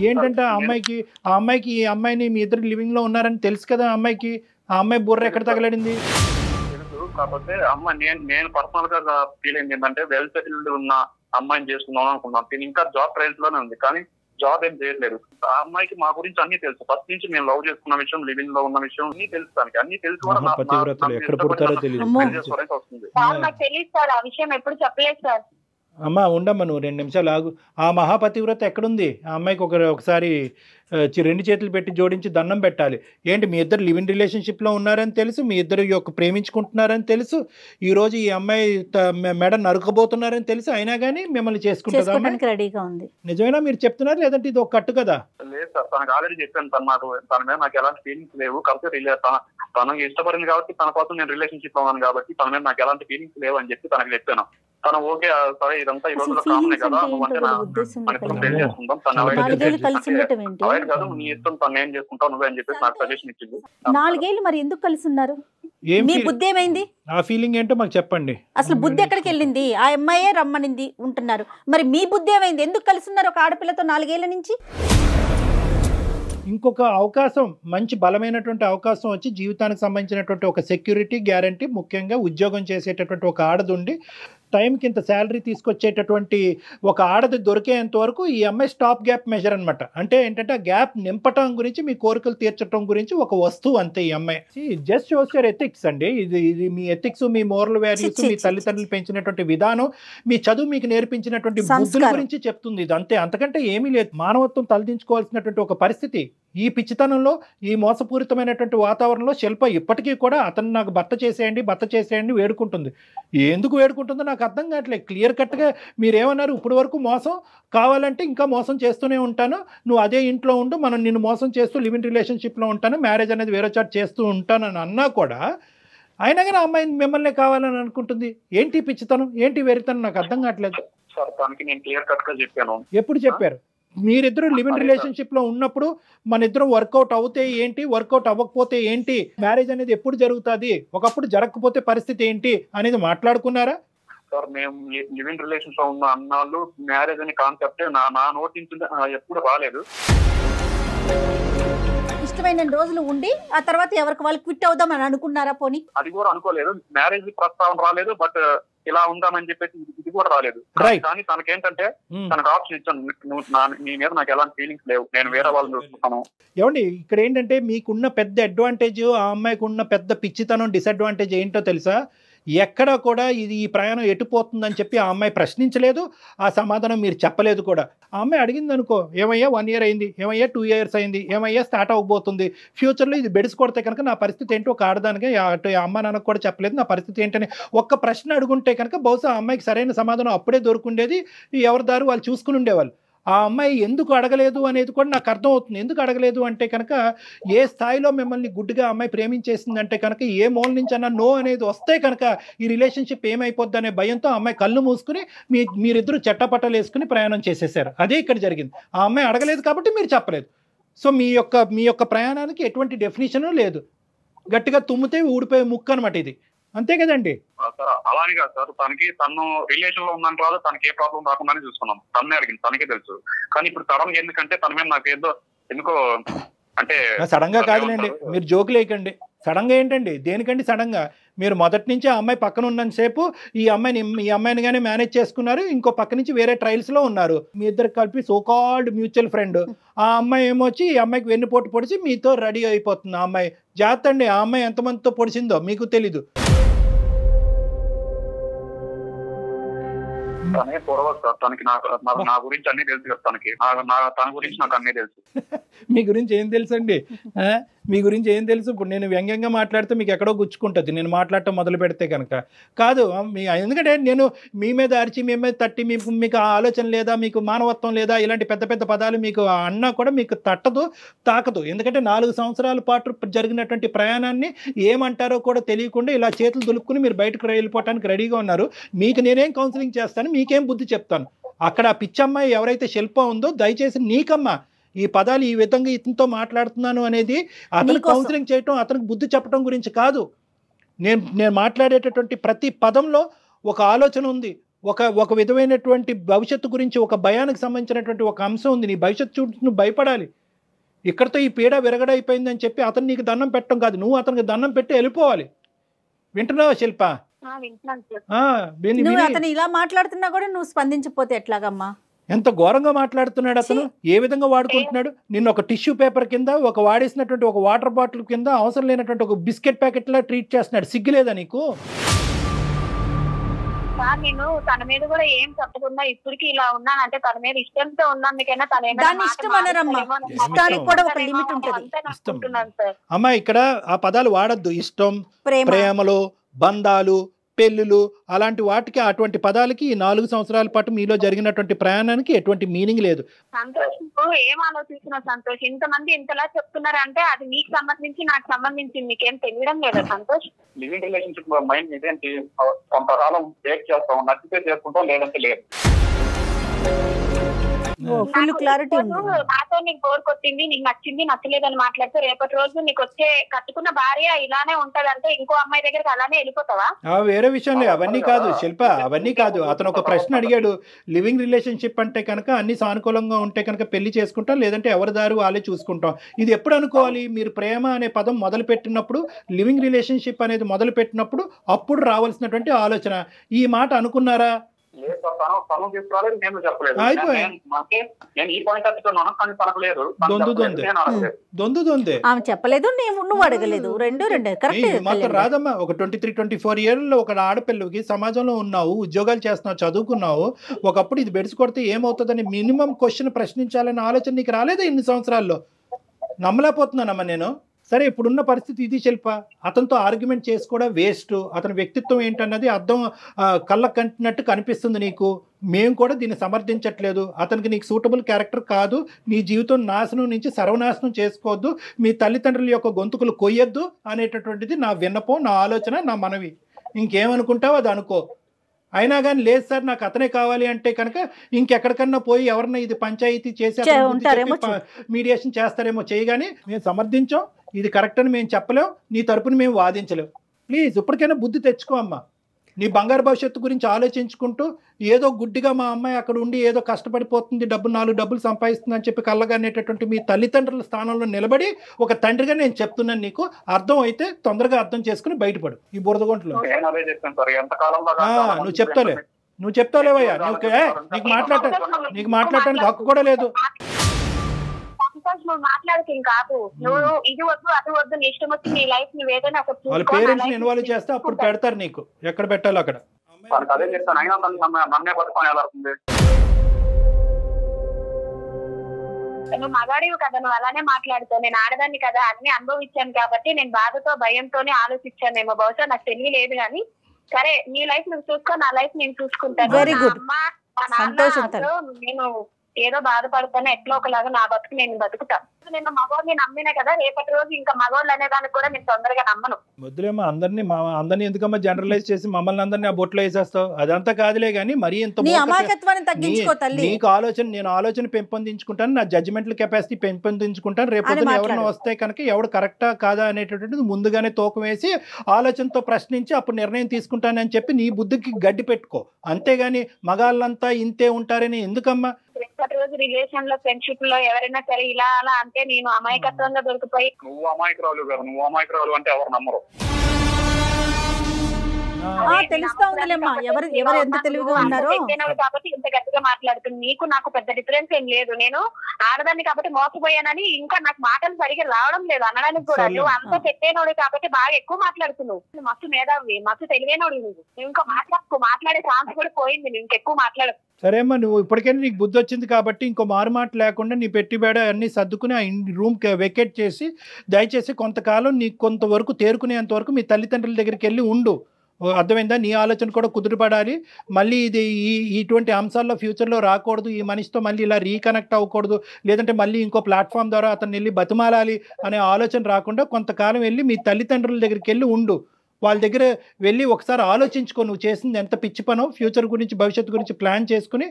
ఏంటంటే ఆ అమ్మాయికి ఈ అమ్మాయిని మీ ఇద్దరు లివింగ్ లో ఉన్నారని తెలుసు కదా అమ్మాయికి. ఆ అమ్మాయి బుర్ర ఎక్కడ తగలడింది? తెలుసు, కాకపోతే అమ్మాయి నేను పర్సనల్ గా ఫీల్ అయింది ఏంటంటే వెల్ సెటిల్డ్ ఉన్న అమ్మాయిని చేసుకుందాం అనుకున్నాను. నేను ఇంకా జాబ్ ట్రైల్స్ లోనే ఉంది కానీ జాబ్ ఏం చేయట్లేదు. ఆ అమ్మాయికి మా గురించి అన్ని తెలుసు, ఫస్ట్ నుంచి మేము లవ్ చేసుకున్న విషయం, లివింగ్ లో ఉన్న విషయం అన్ని తెలుసు. దానికి అన్ని తెలుసు కూడా వస్తుంది. నాకు తెలియదు సార్, ఆ విషయం ఎప్పుడు చెప్పలేదు సార్. అమ్మా ఉండమ్మా, నువ్వు 2 నిమిషాలు ఆగు. ఆ మహాపతివ్రత ఎక్కడుంది? ఆ అమ్మాయికి ఒకసారి 2 చేతులు పెట్టి జోడించి దండం పెట్టాలి. ఏంటి మీ ఇద్దరు లివింగ్ రిలేషన్షిప్లో ఉన్నారని తెలుసు, మీ ఇద్దరు ప్రేమించుకుంటున్నారని తెలుసు, ఈరోజు ఈ అమ్మాయి మెడ నరుకబోతున్నారని తెలుసు, అయినా కానీ మిమ్మల్ని చేసుకుంటుందా? రెడీగా ఉంది. నిజమేనా మీరు చెప్తున్నారు, లేదంటే ఇది ఒక కట్టు కదా? లేదు సార్, తనకు ఆల్రెడీ చెప్పాను. తన మీద నాకు ఎలాంటి ఫీలింగ్స్ లేవు. కాబట్టి తనకు ఇష్టపడింది కాబట్టి, తన కోసం నేను రిలేషన్షిప్ లో ఉన్నాను కాబట్టి తన మీద నాకు ఎలాంటి ఫీలింగ్స్ లేవు అని చెప్పి తనకు చెప్పాను. తను ఓకే సరే ఇదంతా ఈ రోజుల్లో కామనే కదా, నువ్వంటే పెళ్లి చేసుకుంటాం, తను అవాయిడ్ కాదు, నీ ఇష్టం, తను ఏం చేసుకుంటావు నువ్వే అని చెప్పేసి నాకు సజెషన్ ఇచ్చింది. 4 ఏళ్ళు మరి ఎందుకు కలిసి ఉన్నారు? మీ బుద్ధి ఏమైంది? ఆ ఫీలింగ్ ఏంటో మాకు చెప్పండి. అసలు బుద్ధి ఎక్కడికి వెళ్ళింది? ఆ అమ్మాయే రమ్మనింది ఉంటున్నారు, మరి మీ బుద్ధి ఏమైంది? ఎందుకు కలిసి ఉన్నారు ఒక ఆడపిల్లతో 4 ఏళ్ల నుంచి? ఇంకొక అవకాశం, మంచి బలమైనటువంటి అవకాశం వచ్చి జీవితానికి సంబంధించినటువంటి ఒక సెక్యూరిటీ గ్యారంటీ, ముఖ్యంగా ఉద్యోగం చేసేటటువంటి ఒక ఆడదుండి టైంకి ఇంత శాలరీ తీసుకొచ్చేటటువంటి ఒక ఆడది దొరికేంత వరకు ఈ అమ్మాయి స్టాప్ గ్యాప్ మెజర్ అనమాట. అంటే ఏంటంటే ఆ గ్యాప్ నింపటం గురించి, మీ కోరికలు తీర్చడం గురించి ఒక వస్తువు అంతే ఈ అమ్మాయి. జస్ట్ షోస్ యువర్ ఎథిక్స్ అండి. ఇది మీ ఎథిక్స్, మీ మోరల్ వాల్యూస్, మీ తల్లిదండ్రులు పెంచినటువంటి విధానం, మీ చదువు మీకు నేర్పించినటువంటి బుద్ధుల గురించి చెప్తుంది ఇది అంతే, అంతకంటే ఏమీ లేదు. మానవత్వం తలదించుకోవాల్సినటువంటి ఒక పరిస్థితి ఈ పిచ్చితనంలో, ఈ మోసపూరితమైనటువంటి వాతావరణంలో శిల్ప ఇప్పటికీ కూడా అతను నాకు భర్త చేసేయండి వేడుకుంటుంది. ఎందుకు వేడుకుంటుందో నాకు అర్థం కావట్లేదు. క్లియర్ కట్గా మీరేమన్నారు, ఇప్పుడు వరకు మోసం, కావాలంటే ఇంకా మోసం చేస్తూనే ఉంటాను, నువ్వు అదే ఇంట్లో ఉండు, మనం నిన్ను మోసం చేస్తూ లివ్ ఇన్ రిలేషన్షిప్లో ఉంటాను, మ్యారేజ్ అనేది వేరే చాట్ చేస్తూ ఉంటానని అన్నా కూడా అయినా కానీ అమ్మాయిని మిమ్మల్ని కావాలని అనుకుంటుంది. ఏంటి పిచ్చితనం, ఏంటి వెరితనం, నాకు అర్థం కావట్లేదు. సార్ దానికి నేను క్లియర్ కట్ గా చెప్పాను. ఎప్పుడు చెప్పారు? మీరిద్దరు లివ్ ఇన్ రిలేషన్షిప్ లో ఉన్నప్పుడు మన ఇద్దరం వర్కౌట్ అవుతే ఏంటి, వర్కౌట్ అవ్వకపోతే ఏంటి, మ్యారేజ్ అనేది ఎప్పుడు జరుగుతుంది, ఒకప్పుడు జరగకపోతే పరిస్థితి ఏంటి అనేది మాట్లాడుకున్నారా? సార్ మేము లివ్ ఇన్ రిలేషన్స్ లో ఉన్న అన్నాళ్ళు మ్యారేజ్ అనే కాన్సెప్ట్ నా నోటి నుంచి ఎప్పుడు రాలేదు. ఇష్టమైన రోజులు ఉండి ఆ తర్వాత ఎవరికి వాళ్ళు క్విట్ అవుదాం అని అనుకున్నారా? పోనీ అది కూడా అనుకోలేదు. మ్యారేజ్ ప్రస్తావన రాలేదు, బట్ ఇలా ఉందామని చెప్పేసి ఇది కూడా రాలేదు. కానీ తనకేంటంటే తనకు ఆప్షన్ ఇచ్చాను, నువ్వు నీ మీద నాకు ఎలాంటి ఫీలింగ్స్ లేవు, నేను వేరే వాళ్ళని చూసుకుంటాను. ఏమండి, ఇక్కడ ఏంటంటే మీకున్న పెద్ద అడ్వాంటేజ్, ఆ అమ్మాయికి ఉన్న పెద్ద పిచ్చితనం, డిసడ్వాంటేజ్ ఏంటో తెలుసా? ఎక్కడ కూడా ఈ ప్రయాణం ఎటుపోతుందని చెప్పి ఆ అమ్మాయి ప్రశ్నించలేదు, ఆ సమాధానం మీరు చెప్పలేదు కూడా. ఆ అమ్మాయి అడిగింది అనుకో, ఏమయ్యా 1 year అయింది, ఏమయ్యా 2 years అయింది, ఏమయ్యా స్టార్ట్ అవ్వబోతుంది, ఫ్యూచర్లో ఇది బెడిసి కొడితే కనుక నా పరిస్థితి ఏంటో ఒక ఆడదానికి అటు అమ్మ నాన్నకు కూడా చెప్పలేదు నా పరిస్థితి ఏంటని ఒక్క ప్రశ్న అడుగుంటే కనుక బహుశా ఆ అమ్మాయికి సరైన సమాధానం అప్పుడే దొరుకుండేది, ఎవరి దారి వాళ్ళు చూసుకుని ఉండేవాళ్ళు. ఆ అమ్మాయి ఎందుకు అడగలేదు అనేది కూడా నాకు అర్థం అవుతుంది. ఎందుకు అడగలేదు అంటే కనుక, ఏ స్థాయిలో మిమ్మల్ని గుడ్డిగా అమ్మాయి ప్రేమించేసిందంటే కనుక, ఏ మూల నుంచి అన్నా నో అనేది వస్తే కనుక ఈ రిలేషన్షిప్ ఏమైపోద్ది అనే భయంతో అమ్మాయి కళ్ళు మూసుకుని మీరిద్దరూ చెట్టపట్టలు వేసుకుని ప్రయాణం చేసేసారు. అదే ఇక్కడ జరిగింది. ఆ అమ్మాయి అడగలేదు కాబట్టి మీరు చెప్పలేదు. సో మీ యొక్క ప్రయాణానికి ఎటువంటి డెఫినేషన్ లేదు. గట్టిగా తుమ్మితే ఊడిపోయే ముక్క అనమాట ఇది. అంతే కదండి? సార్ అలానే కాదు సార్, తను రిలేషన్ లో ఉందని రాదు, తనకి ఏ ప్రాబ్లం రాకుండానే చూసుకున్నాం. తన్నే అడిగింది, తనకే తెలుసు. కానీ ఇప్పుడు సడన్ గా ఎందుకంటే తన మీద నాకు ఎందుకో అంటే సడన్ గా కాదులేండి, మీరు జోకులు వేయకండి. సడన్ గా ఏంటండి, దేనికండి సడన్ గా? మీరు మొదటి నుంచి ఆ అమ్మాయి పక్కన ఉన్నంతసేపు ఈ అమ్మాయిని కానీ మేనేజ్ చేసుకున్నారు, ఇంకో పక్క నుంచి వేరే ట్రయల్స్ లో ఉన్నారు. మీ ఇద్దరు కలిపి సోకాల్డ్ మ్యూచువల్ ఫ్రెండ్. ఆ అమ్మాయి ఏమొచ్చి ఈ అమ్మాయికి వెన్నుపోటు పొడిచి మీతో రెడీ అయిపోతుంది. ఆ అమ్మాయి జాగ్రత్త అండి, ఆ అమ్మాయి ఎంతమందితో పొడిచిందో మీకు తెలీదు. తనే పొరవచ్చు సార్, తనకి నా గురించి అన్ని తెలుసు కదా, తన గురించి నాకు అన్నీ తెలుసు. మీ గురించి ఏం తెలుసు అండి? మీ గురించి ఏం తెలుసు? ఇప్పుడు నేను వ్యంగ్యంగా మాట్లాడితే మీకు ఎక్కడో గుచ్చుకుంటుంది నేను మాట్లాడటం మొదలు పెడితే కనుక. కాదు, ఎందుకంటే నేను మీ మీద అరిచి, మీ మీద తట్టి, మీకు ఆలోచన లేదా, మీకు మానవత్వం లేదా, ఇలాంటి పెద్ద పెద్ద పదాలు మీకు అన్నా కూడా మీకు తట్టదు, తాకదు. ఎందుకంటే 4 సంవత్సరాల పాటు జరిగినటువంటి ప్రయాణాన్ని ఏమంటారో కూడా తెలియకుండా ఇలా చేతులు దులుపుకుని మీరు బయటకు వెళ్ళిపోవటానికి రెడీగా ఉన్నారు. మీకు నేనేం కౌన్సిలింగ్ చేస్తాను, మీకేం బుద్ధి చెప్తాను. అక్కడ ఆ పిచ్చమ్మాయి ఎవరైతే శిల్ప ఉందో, దయచేసి నీకమ్మా ఈ పదాలు ఈ విధంగా ఇతనితో మాట్లాడుతున్నాను అనేది అతను కౌన్సిలింగ్ చేయటం, అతనికి బుద్ధి చెప్పడం గురించి కాదు. నేను మాట్లాడేటటువంటి ప్రతి పదంలో ఒక ఆలోచన ఉంది, ఒక విధమైనటువంటి భవిష్యత్తు గురించి, ఒక భయానికి సంబంధించినటువంటి ఒక అంశం ఉంది. నీ భవిష్యత్తు చూసి నువ్వు భయపడాలి. ఇక్కడితో ఈ పీడ విరగడైపోయిందని చెప్పి అతను నీకు దండం పెట్టడం కాదు, నువ్వు అతనికి దండం పెట్టి వెళ్ళిపోవాలి. వింటున్నావా శిల్ప? నువ్వు అతను ఇలా మాట్లాడుతున్నా కూడా నువ్వు స్పందించకపోతే ఎట్లాగమ్మా? ఎంత ఘోరంగా మాట్లాడుతున్నాడు అతను, ఏ విధంగా వాడుకుంటున్నాడు నిన్ను. ఒక టిష్యూ పేపర్ కింద, ఒక వాడేసినటువంటి ఒక వాటర్ బాటిల్ కింద, అవసరం లేనటువంటి ఒక బిస్కెట్ ప్యాకెట్ లా ట్రీట్ చేస్తున్నాడు. సిగ్గులేదా నీకు? నేను తన మీద కూడా ఏం చెప్పకుండా ఇప్పటికి ఇలా ఉన్నానంటే తన మీద ఇష్టంతో ఉన్నందుకైనా అమ్మా ఇక్కడ ఆ పదాలు వాడద్దు. ఇష్టం, ప్రేమలు, బంధాలు, పెళ్ళిళ్ళు, అలాంటి వాటికి, అటువంటి పదాలకి ఈ 4 సంవత్సరాల పాటు మీలో జరిగినటువంటి ప్రయాణానికి ఎటువంటి మీనింగ్ లేదు. సంతోష్ ఏం ఆలోచిస్తున్నావు సంతోష్? ఇంతమంది ఇంతలా చెప్తున్నారు అంటే అది నీకు సంబంధించి, నాకు సంబంధించి నీకేం తెలియడం లేదా సంతోష్? లివింగ్ రిలేషన్షిప్ మైండ్ ఇదేంటి, కొంతకాలం బ్రేక్ చేస్తాం, నచ్చితే చేసుకుంటాం, లేదంటే లేదు. నాతో నీకు బోర్ కొట్టింది, నీకు నచ్చింది, నచ్చలేదని మాట్లాడితే రేపటి రోజు నీకు వచ్చే కట్టుకున్న భార్య ఇలానే ఉంటదంటే ఇంకో అమ్మాయి దగ్గరికి అలానే వెళ్ళిపోతావా? వేరే విషయంలో అవన్నీ కాదు శిల్ప, అవన్నీ కాదు. అతను ఒక ప్రశ్న అడిగాడు, లివింగ్ రిలేషన్షిప్ అంటే కనుక అన్ని సానుకూలంగా ఉంటే కనుక పెళ్లి చేసుకుంటాం, లేదంటే ఎవరి దారి వాళ్ళే చూసుకుంటాం. ఇది ఎప్పుడు అనుకోవాలి? మీరు ప్రేమ అనే పదం మొదలు పెట్టినప్పుడు, లివింగ్ రిలేషన్షిప్ అనేది మొదలు పెట్టినప్పుడు అప్పుడు రావాల్సినటువంటి ఆలోచన. ఈ మాట అనుకున్నారా? ఆమె చెప్పలేదు, నువ్వు అడగలేదు, రెండు మాత్రం రాదమ్మా. ఒక 23-24 ఏళ్ళలో ఒక ఆడపిల్లకి సమాజంలో ఉన్నావు, ఉద్యోగాలు చేస్తున్నావు, చదువుకున్నావు. ఒకప్పుడు ఇది బెడిసి కొడితే ఏమవుతుందని మినిమం క్వశ్చన్ ప్రశ్నించాలనే ఆలోచన నీకు రాలేదా ఇన్ని సంవత్సరాల్లో? నమ్మలేకపోతున్నానమ్మా నేను. సరే ఇప్పుడున్న పరిస్థితి ఇది శిల్ప, అతనితో ఆర్గ్యుమెంట్ చేసుకోవడం వేస్ట్. అతని వ్యక్తిత్వం ఏంటన్నది అర్థం కళ్ళకు కంటినట్టు కనిపిస్తుంది నీకు. మేము కూడా దీన్ని సమర్థించట్లేదు. అతనికి నీకు సూటబుల్ క్యారెక్టర్ కాదు. నీ జీవితం నాశనం నుంచి సర్వనాశనం చేసుకోవద్దు, మీ తల్లిదండ్రుల యొక్క గొంతుకులు కొయ్యొద్దు అనేటటువంటిది నా విన్నపం, నా ఆలోచన, నా మనవి. ఇంకేమనుకుంటావో అది అనుకో. అయినా కానీ లేదు సార్ నాకు అతనే కావాలి అంటే కనుక ఇంకెక్కడికన్నా పోయి ఎవరన్నా ఇది పంచాయతీ చేసి మీడియేషన్ చేస్తారేమో చేయగానే మేము సమర్థించాం, ఇది కరెక్ట్ అని మేము చెప్పలేం, నీ తరపున మేము వాదించలేం. ప్లీజ్ ఇప్పటికైనా బుద్ధి తెచ్చుకో అమ్మా. నీ బంగారు భవిష్యత్తు గురించి ఆలోచించుకుంటూ ఏదో గుడ్డిగా మా అమ్మాయి అక్కడ ఉండి ఏదో కష్టపడిపోతుంది, నాలుగు డబ్బులు సంపాదిస్తుంది అని చెప్పి కళ్ళగానేటటువంటి మీ తల్లిదండ్రుల స్థానంలో నిలబడి ఒక తండ్రిగా నేను చెప్తున్నాను, నీకు అర్థం అయితే తొందరగా అర్థం చేసుకుని బయటపడు ఈ బురదగొంటలో. నువ్వు చెప్తాలేవయ్యా, నీకు మాట్లాడటానికి హక్కు కూడా లేదు. నువ్వు మాట్లాడక కాదు, నువ్వు ఇది వద్దు అది వద్దు, నీ ఇష్టం వచ్చి నీ లైఫ్ నువ్వు ఏదైనా వాళ్ళ పేరెంట్స్ ఇన్వాల్వ్ చేస్తే అప్పుడు పెడతారు నీకు ఎక్కడ పెట్టాలో అక్కడ. నువ్వు మగాడివి కదా, నువ్వు అలానే మాట్లాడుతావు. నేను ఆడదాన్ని కదా, అన్ని అనుభవించాను కాబట్టి నేను బాధతో భయంతోనే ఆలోచించానేమో, బహుశా నాకు తెలియలేదు. కానీ సరే నీ లైఫ్ నువ్వు చూసుకో, నా లైఫ్ నేను చూసుకుంటాను. అమ్మ మా నాన్న నేను ఏదో బాధపడతాను, ఎట్లా ఒకలాగా నా బతుకు నేను బతుకుతా. నేను మగవాడిని నమ్మినా కదా, రేపటి రోజు ఇంకా మగవాళ్ళు అనేదానికి కూడా నేను తొందరగా నమ్మను. వద్దులేమో అందరినీ ఎందుకమ్మా జనరలైజ్ చేసి మమ్మల్ని అందరినీ ఆ బొట్లో వేసేస్తావు? అదంతా కాదులే కానీ మరీ ఎంత నీకు ఆలోచన, నేను ఆలోచన పెంపొందించుకుంటాను, నా జడ్జిమెంటల్ కెపాసిటీ పెంపొందించుకుంటాను. రేపు ఎవరైనా వస్తే కనుక ఎవడు కరెక్టా కాదా అనేటటువంటిది ముందుగానే తూకం వేసి ఆలోచనతో ప్రశ్నించి అప్పుడు నిర్ణయం తీసుకుంటానని చెప్పి నీ బుద్ధికి గడ్డి పెట్టుకో. అంతేగాని మగాళ్ళంతా ఇంతే ఉంటారని ఎందుకమ్మా? రేపటి రోజు రిలేషన్ లో ఫ్రెండ్షిప్ లో ఎవరైనా సరే ఇలా అలా అంటే నేను అమాయకత్వంగా దొరికిపోయి నువ్వు అమాయకురాలు అంటే ఎవరు నమ్మరు. తెలుస్తా ఉందిలేమ్మా ఎవరు ఎంత తెలివిగా ఉన్నారో కాబట్టి ఇంత గట్టిగా మాట్లాడుతుంది. నీకు నాకు పెద్ద డిఫరెన్స్ ఏం లేదు. నేను ఆడదాన్ని కాబట్టి మోసపోయానని ఇంకా నాకు మాటలు సరిగ్గా రావడం లేదు అనడానికి కూడా. నువ్వు అంత పెట్టేనోడు కాబట్టి బాగా ఎక్కువ మాట్లాడుతున్నావు. మస్తు మేధావి, మస్తు తెలివైనోడు. నువ్వు ఇంకా మాట్లాడే ఛాన్స్ కూడా పోయింది. నువ్వు ఇంకెక్కువ మాట్లాడు. సరే అమ్మా, నువ్వు ఇప్పటికైనా నీకు బుద్ధి వచ్చింది కాబట్టి ఇంకో మారుమాట లేకుండా నీ పెట్టిబేడ అన్నీ సర్దుకుని ఆ రూమ్ వెకేట్ చేసి దయచేసి కొంతకాలం నీకు కొంతవరకు తేరుకునేంత వరకు మీ తల్లిదండ్రుల దగ్గరికి వెళ్ళి ఉండు. అర్థమైందా? నీ ఆలోచన కూడా కుదురుపడాలి. మళ్ళీ ఇది ఇటువంటి అంశాల్లో ఫ్యూచర్లో రాకూడదు. ఈ మనిషితో మళ్ళీ ఇలా రీకనెక్ట్ అవ్వకూడదు, లేదంటే మళ్ళీ ఇంకో ప్లాట్ఫామ్ ద్వారా అతను వెళ్ళి బతిమాలాలి అనే ఆలోచన రాకుండా కొంతకాలం వెళ్ళి మీ తల్లిదండ్రుల దగ్గరికి వెళ్ళి ఉండు. వాళ్ళ దగ్గర వెళ్ళి ఒకసారి ఆలోచించుకో, నువ్వు చేసింది ఎంత పిచ్చి పనో, ఫ్యూచర్ గురించి భవిష్యత్తు గురించి ప్లాన్ చేసుకుని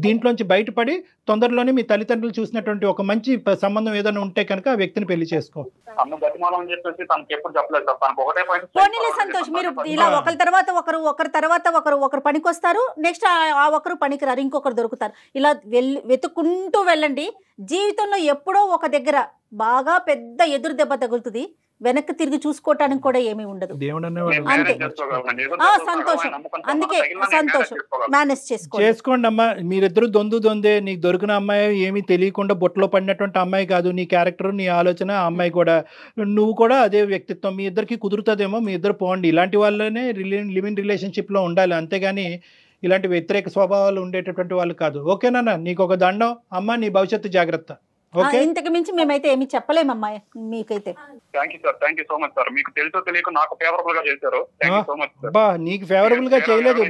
దీంట్లోంచి బయటపడి తొందరలోనే మీ తల్లిదండ్రులు చూసినటువంటి ఒక మంచి సంబంధం ఏదైనా ఉంటే కనుక ఆ వ్యక్తిని పెళ్లి చేసుకో. సంతోష్, మీరు ఇలా ఒకరి తర్వాత ఒకరు పనికొస్తారు, నెక్స్ట్ ఆ ఒకరు పనికిరారు, ఇంకొకరు దొరుకుతారు. ఇలా వెతుక్కుంటూ వెళ్ళండి. జీవితంలో ఎప్పుడో ఒక దగ్గర బాగా పెద్ద ఎదురు దెబ్బ తగులుతుంది, వెనక్కి తిరిగి చూసుకోవటానికి కూడా ఏమీ ఉండదు. అంతే. సంతోషం, అందుకే సంతోషం మేనేజ్ చేసుకోండి అమ్మా. మీరిద్దరు దొందే. నీకు దొరికిన అమ్మాయి ఏమీ తెలియకుండా బొట్టలో పడినటువంటి అమ్మాయి కాదు. నీ క్యారెక్టర్, నీ ఆలోచన, ఆ అమ్మాయి కూడా, నువ్వు కూడా అదే వ్యక్తిత్వం. మీ ఇద్దరికి కుదురుతుందేమో, మీ ఇద్దరు పోండి. ఇలాంటి వాళ్ళనే లివింగ్ రిలేషన్షిప్లో ఉండాలి, అంతేగాని ఇలాంటి వ్యతిరేక స్వభావాలు ఉండేటటువంటి వాళ్ళు కాదు. ఓకేనా? నీకు ఒక దండం అమ్మ, నీ భవిష్యత్తు జాగ్రత్త. ఇంతకు మించి మేమైతే ఏమి చెప్పలేమమ్మా మీకైతే. మీకు తెలుసో తెలియక నాకు ఫేవరబుల్ గా చేశారు. నీకు ఫేవరబుల్ గా చేయలేదు,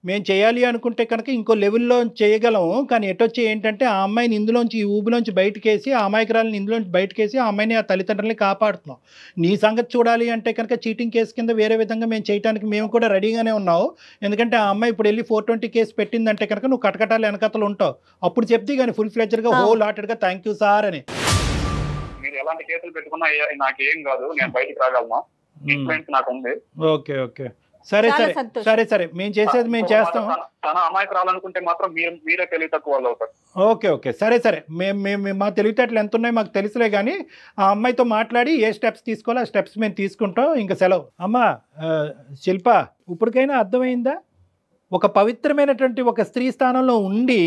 మేము చేయాలి అనుకుంటే కనుక ఇంకో లెవెల్లో చేయగలము. కానీ ఎటొచ్చి ఏంటంటే ఆ అమ్మాయిని ఇందులోంచి, ఈ ఊబిలోంచి బయటకేసి, ఆ అమాయకురాలని ఇందులోంచి బయటకేసి ఆ అమ్మాయిని, ఆ తల్లిదండ్రులని కాపాడుతున్నాం. నీ సంగతి చూడాలి అంటే కనుక చీటింగ్ కేసు కింద వేరే విధంగా మేము చేయడానికి మేము కూడా రెడీగానే ఉన్నావు. ఎందుకంటే ఆ అమ్మాయి ఇప్పుడు వెళ్ళి 420 కేసు పెట్టిందంటే కనుక నువ్వు కటకటాలు వెనకతలు ఉంటావు. అప్పుడు చెప్తే కానీ ఫుల్ ఫ్లెడ్జ్డ్గా హోల్ హార్టెడ్గా థ్యాంక్ యూ సార్ అని. మీరు ఎలాంటి కేసులు పెట్టుకున్నా నాకేం కాదు, నేను బయటకు రాగలను. నాకు ఉంది. ఓకే సరే మేము చేసేది మేము చేస్తాం. తన అమ్మాయికి రావాలనుకుంటే మాత్రం మీరే తెలివి తక్కువ వాళ్ళు అవుతారు. ఓకే సరే మేము మా తెలివితేటలు ఎంత ఉన్నాయి మాకు తెలుసులే. కానీ ఆ అమ్మాయితో మాట్లాడి ఏ స్టెప్స్ తీసుకోవాలో ఆ స్టెప్స్ మేము తీసుకుంటాం. ఇంకా సెలవు. అమ్మా శిల్ప, ఇప్పటికైనా అర్థమైందా? ఒక పవిత్రమైనటువంటి ఒక స్త్రీ స్థానంలో ఉండి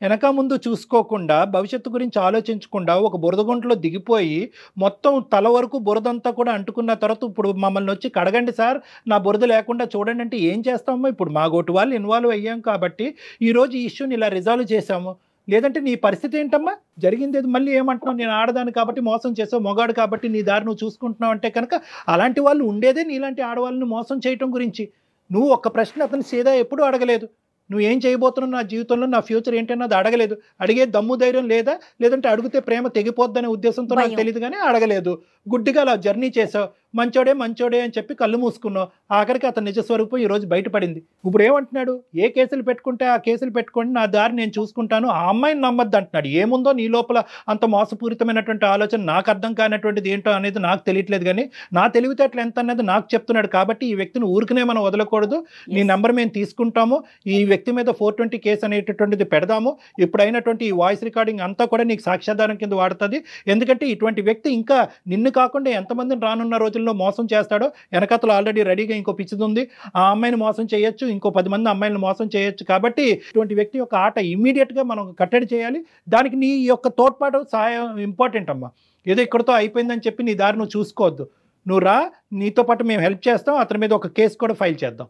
వెనక ముందు చూసుకోకుండా, భవిష్యత్తు గురించి ఆలోచించకుండా ఒక బురదగుంటలో దిగిపోయి మొత్తం తల వరకు బురదంతా కూడా అంటుకున్న తర్వాత ఇప్పుడు మమ్మల్ని వచ్చి కడగండి సార్, నా బురద లేకుండా చూడండి అంటే ఏం చేస్తామో? ఇప్పుడు మా గోటు వాళ్ళు ఇన్వాల్వ్ అయ్యాం కాబట్టి ఈరోజు ఈ ఇష్యూని ఇలా రిజాల్వ్ చేశాము. లేదంటే నీ పరిస్థితి ఏంటమ్మా? జరిగింది ఏది మళ్ళీ ఏమంటున్నావు? నేను ఆడదాన్ని కాబట్టి మోసం చేసావు, మొగాడు కాబట్టి నీ దారి నువ్వు చూసుకుంటున్నావు అంటే కనుక అలాంటి వాళ్ళు ఉండేదే నీలాంటి ఆడవాళ్ళని మోసం చేయటం గురించి. నువ్వు ఒక్క ప్రశ్న అతను సీదా ఎప్పుడూ అడగలేదు. నువ్వు ఏం చేయబోతున్నావు నా జీవితంలో, నా ఫ్యూచర్ ఏంటన్నది అడగలేదు. అడిగే దమ్ము ధైర్యం లేదా, లేదంటే అడిగితే ప్రేమ తెగిపోద్దనే ఉద్దేశంతో నాకు భయం. తెలియదు కానీ అడగలేదు. గుడ్డిగా అలా జర్నీ చేసావు, మంచోడే అని చెప్పి కళ్ళు మూసుకున్నావు. ఆఖరికి అతని నిజ స్వరూపం ఈరోజు బయటపడింది. ఇప్పుడు ఏమంటున్నాడు? ఏ కేసులు పెట్టుకుంటే ఆ కేసులు పెట్టుకోండి, నా దారి నేను చూసుకుంటాను, ఆ అమ్మాయిని నమ్మద్దు అంటున్నాడు. ఏముందో నీ లోపల అంత మోసపూరితమైనటువంటి ఆలోచన, నాకు అర్థం కానటువంటిది ఏంటో అనేది నాకు తెలియట్లేదు. కానీ నా తెలివితేటలు ఎంత అనేది నాకు చెప్తున్నాడు. కాబట్టి ఈ వ్యక్తిని ఊరికనే మనం వదలకూడదు. నీ నెంబర్ మేము తీసుకుంటాము, ఈ వ్యక్తి మీద 420 కేసు అనేటటువంటిది పెడదాము. ఇప్పుడైనటువంటి ఈ వాయిస్ రికార్డింగ్ అంతా కూడా నీకు సాక్ష్యాధారం కింద వాడుతుంది. ఎందుకంటే ఇటువంటి వ్యక్తి ఇంకా నిన్ను కాకుండా ఎంతమందిని రానున్న రోజుల్లో మోసం చేస్తాడో వెనకతలు ఆల్రెడీ రెడీగా ఇంకో పిచ్చిది ఉంది. ఆ అమ్మాయిని మోసం చేయొచ్చు, ఇంకో 10 మంది అమ్మాయిలను మోసం చేయొచ్చు. కాబట్టి ఇటువంటి వ్యక్తి యొక్క ఆట ఇమ్మీడియట్గా మనం కట్టడి చేయాలి. దానికి నీ యొక్క తోడ్పాటు, సహాయం ఇంపార్టెంట్ అమ్మా. ఏదో ఇక్కడితో అయిపోయిందని చెప్పి నీ దారి నువ్వు చూసుకోవద్దు. నువ్వు రా, నీతో పాటు మేము హెల్ప్ చేస్తాం. అతని మీద ఒక కేసు కూడా ఫైల్ చేద్దాం.